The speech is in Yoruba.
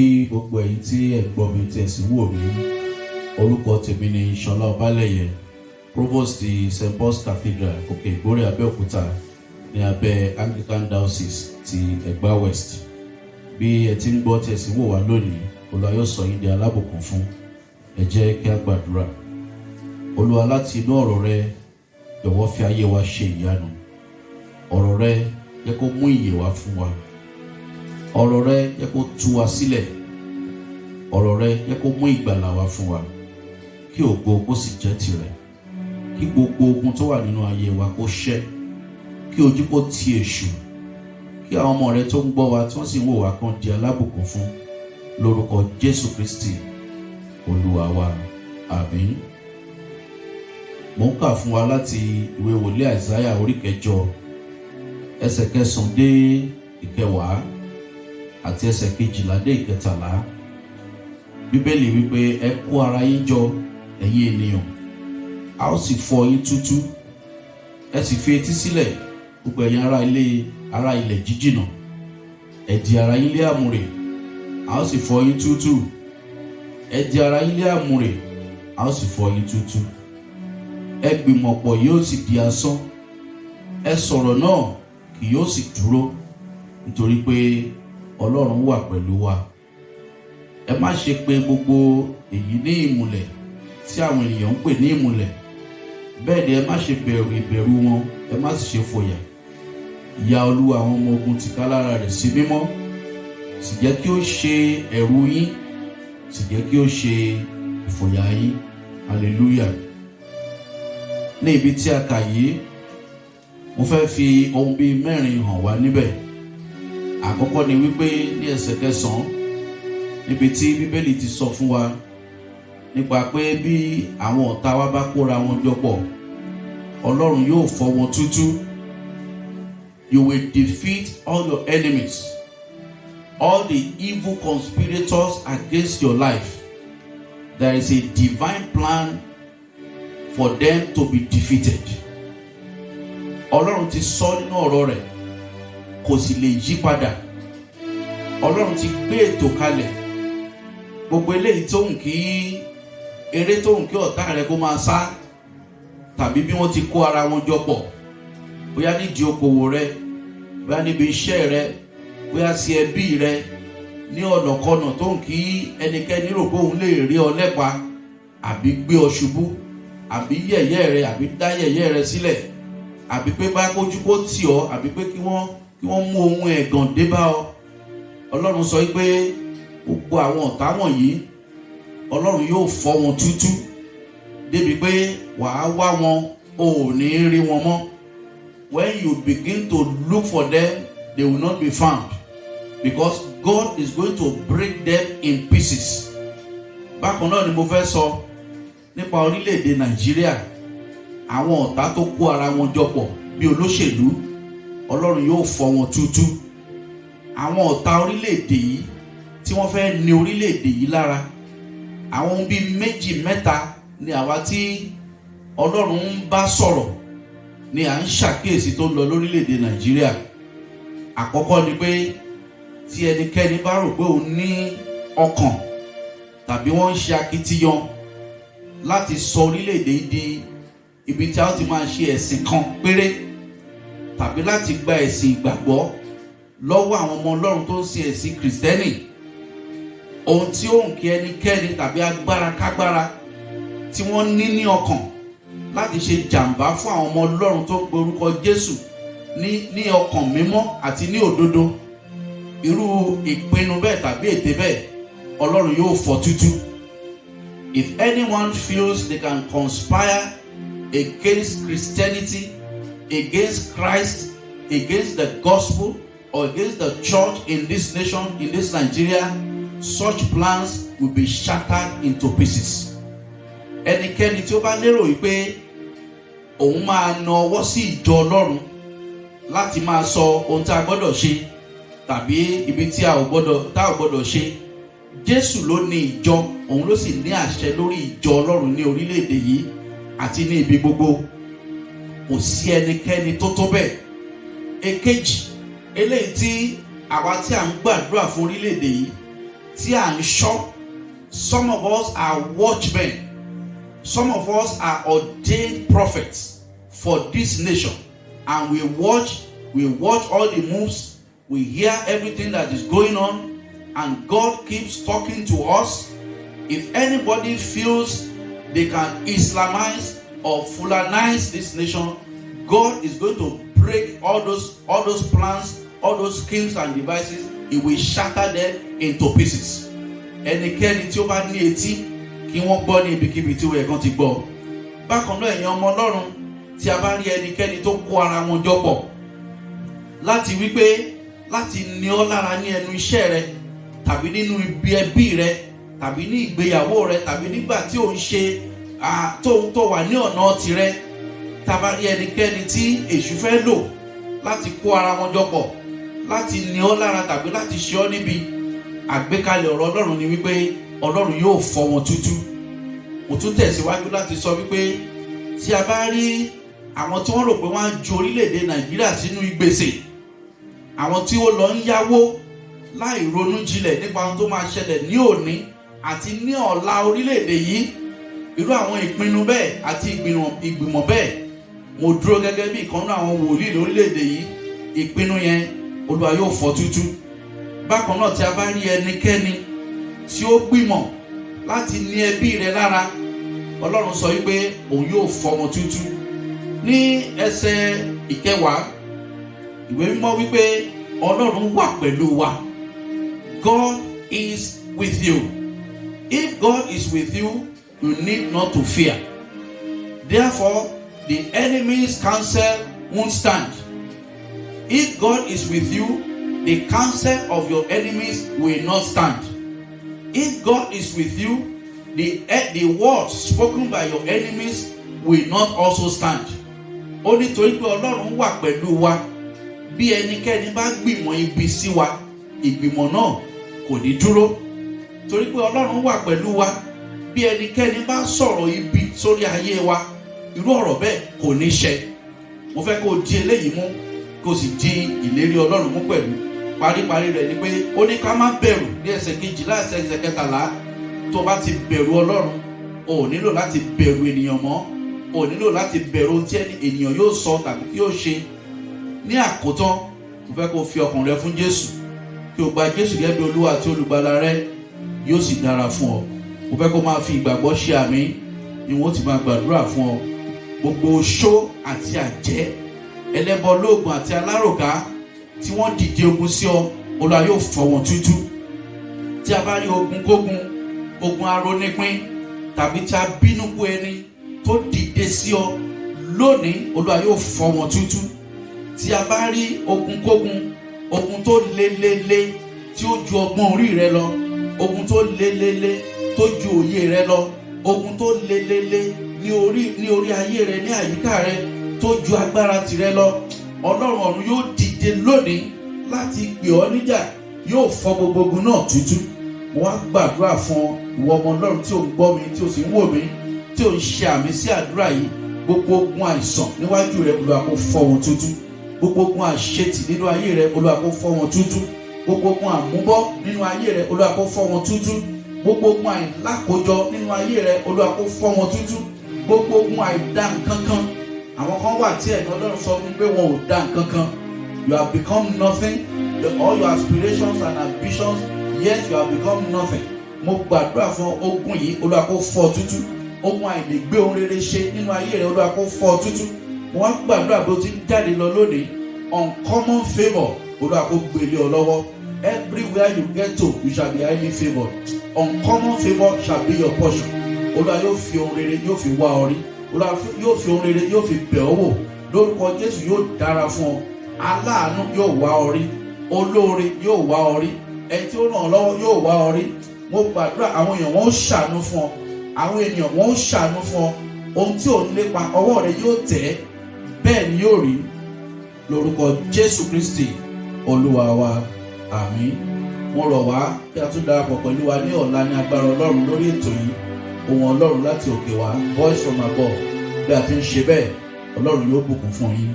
Bí gbogbo ẹ̀yin tí ẹ gbọ́ mi tí ẹ sì wò mí, orúkọ tèmi ni Ṣọlá Ọbálẹ̀yẹ, Provost ti St. Paul's Cathedral, Òkè Ìgbórè, Abẹ́òkúta ní abẹ́ Anglican Diocese ti Ẹ̀gbá West. Bí ẹ ti ń gbọ́ tí ẹ sì wò wá lónìí, Olúwa yóò sọ yín di alábùkún fún. Ẹ jẹ́ kí a gbàdúrà. Olúwa, láti inú ọ̀rọ̀ rẹ, jọ̀wọ́ fi ayé wa ṣe ìyanu. Ọ̀rọ̀ rẹ jẹ́ kó mú ìyè wá fún wa. Ọ̀rọ̀ rẹ jẹ́ kó tú wa sílẹ̀. Ọ̀rọ̀ rẹ jẹ́ kó mú ìgbàlà wá fún wa. Kí ògo kó sì jẹ́ tirẹ̀. Kí gbogbo ogun tó wà nínú ayé wa kó ṣẹ́. Kí ojú kó ti èṣù. Kí àwọn ọmọ rẹ tó ń gbọ́ wa tí wọ́n sì ń wò wá kan di alábùkún fún. Lórúkọ Jésù Kristi, Olúwa wa. Àmín. Mo ń kà fún wa láti ìwé wòlíì Àìsáyà orí 9, ẹsẹ̀ 9 dé 10 àti ẹsẹ̀ 12 dé 13. Bíbélì wípé ẹ kó ara yín jọ, ẹ̀yin ènìyàn, a ó sì fọ́ yín túútúú. Ẹ sì fi etí sílẹ̀, gbogbo ẹ̀yin ará ilẹ̀ jíjìnà. Ẹ di ara yín lé àmùrè, a ó sì fọ́ yín túútúú. Ẹ di ara yín lé àmùrè, a ó sì fọ́ yín túútúú. Ẹ gbìmọ̀ pọ̀ yóò sì di asán. Ẹ sọ̀rọ̀ náà kì yóò sì dúró, nítorí pé Ọlọ́run wà pẹ̀lú wa. Ẹ má ṣe pè gbogbo èyí ní ìmùlẹ̀ tí àwọn ènìyàn ń pè ní ìmùlẹ̀. Bẹ́ẹ̀ ni ẹ má ṣe bẹ̀rù ìbẹ̀rù wọn, ẹ má sì ṣe fòyà. Ìyà Olúwa àwọn ọmọ ogun tìkálára rẹ̀ sí mímọ́, sì jẹ́ kí ó ṣe ẹ̀rù yín, sì jẹ́ kí ó ṣe ìfòyà yín. Hallelujah. Ní ibi tí a kà yìí, mo fẹ́ fi ohun bíi 4 hàn wá níbẹ̀. Àkọ́kọ́ ni wípé ní ẹsẹ̀ 9, níbi tí Bíbélì ti sọ fún wa nípa pé bí àwọn ọ̀tá wa bá kóra wọn jọ pọ̀, Ọlọ́run yóò fọ́ wọn túútúú. You will defeat all your enemies, all the evil conspirators against your life. There is a divine plan for them to be defeated. Ọlọ́run ti sọ nínú ọ̀rọ̀ rẹ̀, kò sì lè yí padà. Ọlọ́run ti gbé ètò kalẹ̀. Gbogbo eléyìí tó ń kí eré tó ń kí ọ̀tá rẹ̀ kó máa sá, tàbí bí wọ́n ti kó ara wọn jọ pọ̀, bóyá nídìí okòwò rẹ, bóyá níbi iṣẹ́ rẹ, bóyá sí ẹbí rẹ, ní ọ̀nàkọnà tó ń kí ẹnikẹ́ni rò pé òun lè rí ọ lẹ́pa, àbí gbé ọ ṣubú, àbí yẹ̀yẹ́ rẹ, àbí dá yẹ̀yẹ́ rẹ sílẹ̀, àbí pé bá kójú kó tì ọ́, àbí pé kí wọ́n mú ohun ẹ̀gàn dé bá ọ. Ọlọ́run sọ pé gbogbo àwọn ọ̀tá wọ̀nyí, Ọlọ́run yóò fọ́ wọn túútúú, débi pé wàá wá wọn, ò ní rí wọn mọ́. When you begin to look for them, they will not be found, because God is going to break them in pieces. Bákan náà ni mo fẹ́ sọ nípa orílẹ̀-èdè Nàìjíríà. Àwọn ọ̀tá tó kó ara wọn jọ pọ̀ bí olóṣèlú, Ọlọ́run yóò fọ́ wọn túútúú. Àwọn ọ̀tá orílẹ̀-èdè yìí tí wọ́n fẹ́ ní orílẹ̀-èdè yìí lára, àwọn ohun bíi 2, 3 ni àwa tí Ọlọ́run ń bá sọ̀rọ̀ ni à ń ṣàkíyèsí tó ń lọ lórílẹ̀-èdè Nàìjíríà. Àkọ́kọ́ ni pé tí ẹnikẹ́ni bá rò pé òun ní ọkàn, tàbí wọ́n ń ṣe akitiyan láti sọ orílẹ̀-èdè yìí di ibi tí a ti máa ṣe ẹ̀sìn kan péré, tàbí láti gba ẹ̀sìn ìgbàgbọ́ lọ́wọ́ àwọn ọmọ Ọlọ́run tó ń ṣe ẹ̀sìn Kìrìsìtẹ́nì, ohun tí ó ń kí ẹnikẹ́ni tàbí agbára kágbára tí wọ́n ní ní ọkàn láti ṣe jàǹbá fún àwọn ọmọ Ọlọ́run tó ń pe orúkọ Jésù ní ọkàn mímọ́ àti ní òdodo, irú ìpinnu bẹ́ẹ̀ tàbí ète bẹ́ẹ̀, Ọlọ́run yóò fọ́ túútúú. If anyone feels they can conspire against Christianity, against Christ, against the gospel, or against the church in this nation, in this Nigeria, such plans will be shattered into pieces. Ẹnikẹ́ni tí ó bá lérò wípé òun máa na ọwọ́ sí ìjọ Ọlọ́run láti máa sọ ohun tí a gbọ́dọ̀ ṣe tàbí ibi tí a ò gbọ́dọ̀ ṣe, Jésù ló ní ìjọ, òun ló sì ní àṣẹ lórí ìjọ Ọlọ́run ní orílẹ̀-èdè yìí àti ní ibi gbogbo. Kò sí ẹnikẹ́ni tó tó bẹ́ẹ̀. Èkejì, eléyìí tí àwa tí à ń gbàdúrà fún orílẹ̀-èdè yìí tí à ń ṣọ́. Some of us are watchmen. Some of us are ordained prophets for this nation. And we watch all the moves, we hear everything that is going on, and God keeps talking to us. If anybody feels they can Islamize or Fulanize this nation, God is going to break all those plans, all those schemes and devices. He will shatter them into pieces. Ẹnikẹ́ni tí ó bá ní etí kí wọ́n gbọ́ ní ibikíbi tí ó yẹ kán ti gbọ́. Bákan náà ẹ̀yin ọmọ Ọlọ́run, tí a bá rí ẹnikẹ́ni tó kó ara wọn jọ pọ̀ láti wípé láti ní ọ lára ní ẹnu iṣẹ́ rẹ, tàbí nínú ibi ẹbí rẹ, tàbí ní ìgbéyàwó rẹ, tàbí nígbà tí ò ń ṣe tó wà ní ọ̀nà tirẹ̀, tá a bá rí ẹnikẹ́ni tí èṣù fẹ́ lò láti kó ara wọn jọ pọ̀ láti ní ọ lára tàbí láti ṣe ọ níbi, àgbékalẹ̀ ọ̀rọ̀ Ọlọ́run ni wípé Ọlọ́run yóò fọ́ wọn tútú. Mo tún tẹ̀síwájú láti sọ wípé tí a bá rí àwọn tí wọ́n rò pé wọ́n á ju orílẹ̀-èdè Nàìjíríà sínú ìgbèsè, àwọn tí ó lọ ń yáwó láì ronú jinlẹ̀ nípa ohun tó máa ṣẹlẹ̀ ní òní àti ní ọ̀la orílẹ̀-èdè yìí, irú àwọn ìpinnu bẹ́ẹ̀ àti ìgbìmọ̀ bẹ́ẹ̀, mo dúró gẹ́gẹ́ bí ìkan nínú àwọn wòlíì lórílẹ̀-èdè yìí, ìpinnu yẹn Olúwa yóò fọ́ tútú. Bákan náà tí a bá rí ẹnikẹ́ni tí ó gbìmọ̀ láti ní ẹbí rẹ lára, Ọlọ́run sọ wípé òun yóò fọ́ wọn tútú. Ní ẹsẹ̀ 10 ìwé mímọ́ wípé Ọlọ́run wà pẹ̀lú wa. God is with you. If God is with you, you need not to fear. Therefore, the enemy's counsel won't stand. If God is with you, the counsel of your enemies will not stand. If God is with you, the words spoken by your enemies will not also stand. Ó ní torí pé Ọlọ́run wà pẹ̀lú wa, bí ẹnikẹ́ni bá gbìmọ̀ ibi sí wa, ìgbìmọ̀ náà kò ní dúró. Torí pé Ọlọ́run wà pẹ̀lú wa, bí ẹnikẹ́ni bá sọ̀rọ̀ ibi sórí ayé wa, irú ọ̀rọ̀ bẹ́ẹ̀ kò ní ṣẹ. Mo fẹ́ kó di eléyìí mú, kó sì di ìlérí Ọlọ́run mú pẹ̀lú. Paríparí rẹ̀ ni pé ó ní ká má bẹ̀rù ní ẹsẹ̀ 12 ẹsẹ̀ 13. Tó bá ti bẹ̀rù Ọlọ́run, o nílò láti bẹ̀rù ènìyàn mọ́, o nílò láti bẹ̀rù ohun tí ènìyàn yóò sọ tàbí tí yóò ṣe. Ní àkótán, mo fẹ́ kó fi ọkàn rẹ fún Jésù, kí o gba Jésù gẹ́gẹ́ bí Olúwa àti Olùgbàlà rẹ, yóò sì dára fún ọ. Mo fẹ́ kó máa fi ìgbàgbọ́ ṣe àmín, ni wọ́n ti máa gbàdúrà fún ọ. Gbogbo oṣó àti àjẹ́, ẹlẹ́bọ lóògùn àti aláròká tí wọ́n dìde ogun sí ọ, Olúwa yóò fọ́ wọn tútú. Tí a bá rí ogun kógun, ogun arónípín, tàbí tí a bínú kú ẹni tó dìde sí ọ lónìí, Olúwa yóò fọ́ wọn tútú. Tí a bá rí ogun kógun, ogun tó lelele tí ó ju ọgbọ́n orí rẹ lọ, ogun tó lelele tó ju òye rẹ lọ, ogun tó lelele ní orí ayé rẹ, ní àyíká rẹ, tó ju agbára tìrẹ lọ, Ọlọ́run ọ̀run yóò dìde lónìí láti pè ọ́ níjà, yóò fọ́ gbogbo ogun náà tútú. Mo wá gbàdúrà fún ìwọ ọmọ Ọlọ́run tí ò ń gbọ́ mi, tí ò sì ń wò mí, tí ò ń ṣe àmì sí àdúrà yìí. Gbogbo ogun àìsàn níwájú rẹ, Olúwa kó fọ́ wọn tútú. Gbogbo ogun àṣetì nínú ayé rẹ, Olúwa kó fọ́ wọn tútú. Gbogbo ogun àmúbọ́ nínú ayé rẹ, Olúwa kó fọ́ wọn tútú. Gbogbo ogun àìlákójọ nínú ayé rẹ, Olúwa kó fọ́ wọn tútú. Gbogbo ogun àìdá nǹkankan, àwọn kan wà tí ẹ̀mí Ọlọ́run sọ fún pé wọn ò dá nǹkankan. You have become nothing. All your aspirations and ambitions, yet you have become nothing. Mo gbàdúrà fún ogun yìí, Olúwa kó fọ́ tútú. Ogun àìlègbé ohun rere ṣe nínú ayé rẹ, Olúwa kó fọ́ tútú. Mo wá gbàdúrà bí o ti ń jáde lọ lónìí, uncommon favour, Olúwa kó gbélé ọ lọ́wọ́. Everywhere you get to, you shall be highly favoured. Uncommon favour shall be your portion. Olúwa yóò fi ohun rere yóò fi wá ọ rí. Olúwa yóò fi ohun rere yóò fi bẹ̀ ọ́ wò. Lórúkọ Jésù yóò dára fún ọ. Aláàánú yóò wá ọ rí. Olóore yóò wá ọ rí. Ẹni tí ó ràn ọ́ lọ́wọ́ yóò wá ọ rí. Mo gbàdúrà àwọn èèyàn wọn ó ṣàánú fún ọ. Àwọn ènìyàn wọn ó ṣàánú fún ọ. Ohun tí ò ń lépa, ọwọ́ rẹ yóò tẹ̀ ẹ́. Bẹ́ẹ̀ ni yóò rí. Lórúkọ Jésù Kristi Olúwa wa. Àmín. Mo rọ̀ wá kí a tún darapọ̀ pẹ̀lú wa ní ọ̀la ní agbára Ọlọ́run lórí ètò yìí. Ohùn Ọlọ́run láti òkè wá, voice from above. Bí a ti ń ṣe bẹ́ẹ̀, Ọlọ́run yóò bùkún fún yín.